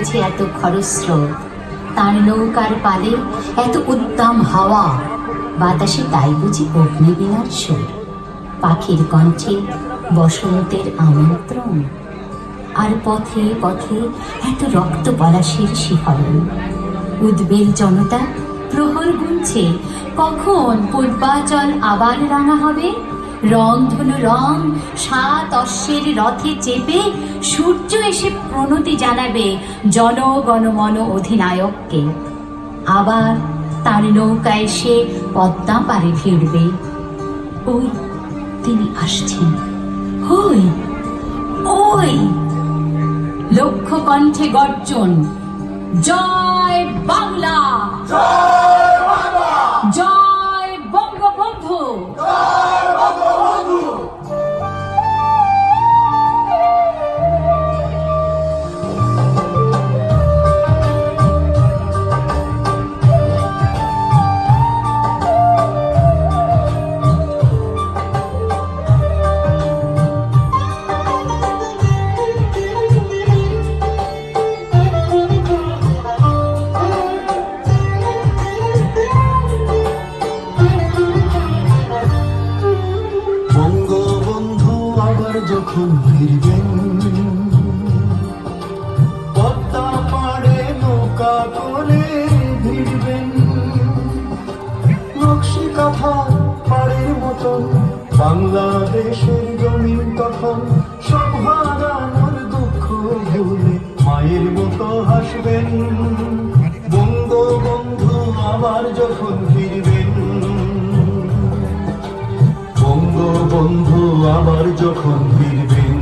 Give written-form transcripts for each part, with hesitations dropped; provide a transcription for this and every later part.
বুঝি এত খরস্রোত, তার নৌকার পালে এত উদ্দাম হাওয়া, বাতাসে তাই বুঝি অগ্নিবীণার সুর, পাখির কণ্ঠে বসন্তের আমন্ত্রণ, আর পথে পথে এত রক্ত পলাশির শিহরণ। উদ্বেল জনতা প্রহর গুনছে, কখন পূর্বাচল আবার রাঙা হবে। রং ধনু রং 7 অশ্বের রথে চেপে সূর্য এসে প্রণতি জানাবে জনগণমন অধিনায়ককে। আবার তার নৌকা এসে পদ্মা পারে ভিড়বে। ওই তিনি আসছেন, ওই ওই লক্ষ কণ্ঠে গর্জন, জয় বাংলা, জয় বঙ্গবন্ধু। যখন ফিরবেন পদ্মা পাড়ে নৌকা করে ভিড়বেন, নকশি কাঁথা পাড়ের মতন বাংলাদেশের জমিন তখন সব হারানোর দুঃখ ভুলে মায়ের মতো হাসবেন। বঙ্গবন্ধু আবার যখন ফিরবেন, বঙ্গবন্ধু আবার যখন ফিরবেন,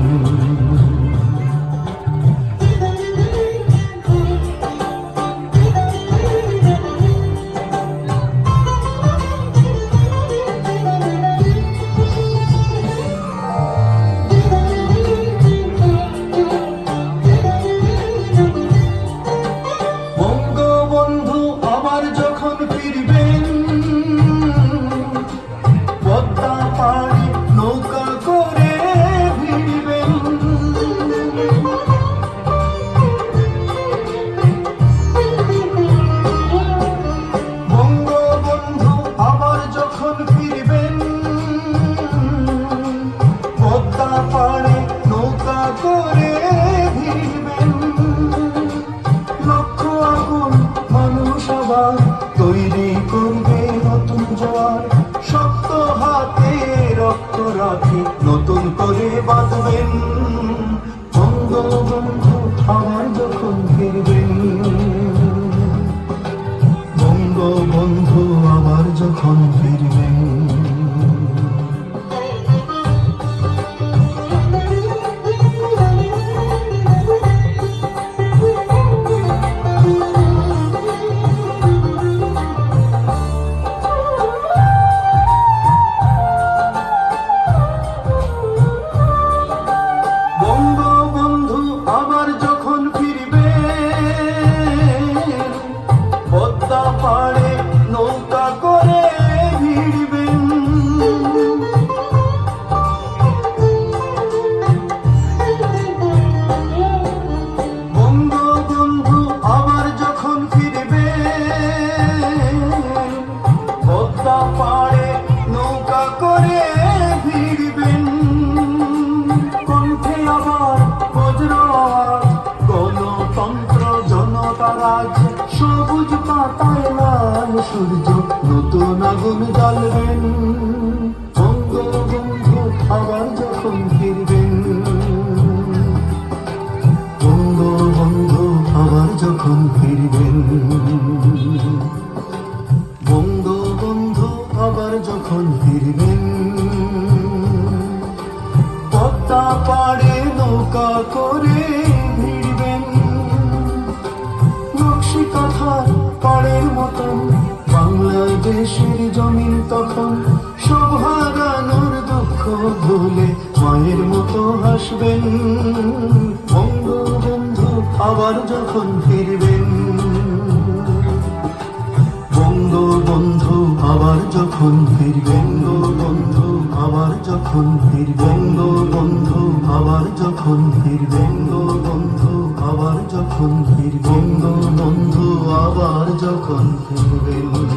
বঙ্গবন্ধু আবার যখন ফিরবেন, পদ্মা পাড়ে নৌকা করে ভিড়বেন, বঙ্গবন্ধু আবার যখন ফিরবেন, পদ্মা পাড়ে নৌকা করে ভিড়বেন, লক্ষ আগুন মানুষ আবার তৈরি করবে নতুন জোয়ার, শক্ত হাতে রক্ত রাখি নতুন করে বাঁধবেন। বঙ্গবন্ধু আবার যখন ফিরবেন, বঙ্গবন্ধু আবার যখন ফিরবেন, বঙ্গবন্ধু আবার যখন ফিরবেন, পদ্মা পাড়ে নৌকা করে ভিড়বেন, বঙ্গবন্ধু আবার যখন ফিরবেন, পদ্মা পাড়ে নৌকা করে ভিড়বেন, কণ্ঠে আবার বজ্র আওয়াজ, গণতন্ত্র জনতারাজ, সবুজ পাতায় লাল সূর্য নতুন আগুন জ্বালবেন। বঙ্গবন্ধু আবার যখন ফিরবেন, বঙ্গবন্ধু আবার যখন ফিরবেন, বঙ্গবন্ধু আবার যখন ফিরবেন, পদ্মা পাড়ে নৌকা করে ভিড়বেন, নকশি কাঁথা পাড়ের মতন বাংলাদেশের জমিন তখন সব হারানোর দুঃখ ভুলে মায়ের মতো হাসবেন। বঙ্গবন্ধু আবার যখন ফিরবেন, বঙ্গবন্ধু আবার যখন ফিরবেন, বঙ্গবন্ধু আবার যখন ফিরবেন, বঙ্গবন্ধু আবার যখন ফিরবেন, বঙ্গবন্ধু আবার যখন যখন ফিরবেন বঙ্গবন্ধু আবার যখন ফিরবেন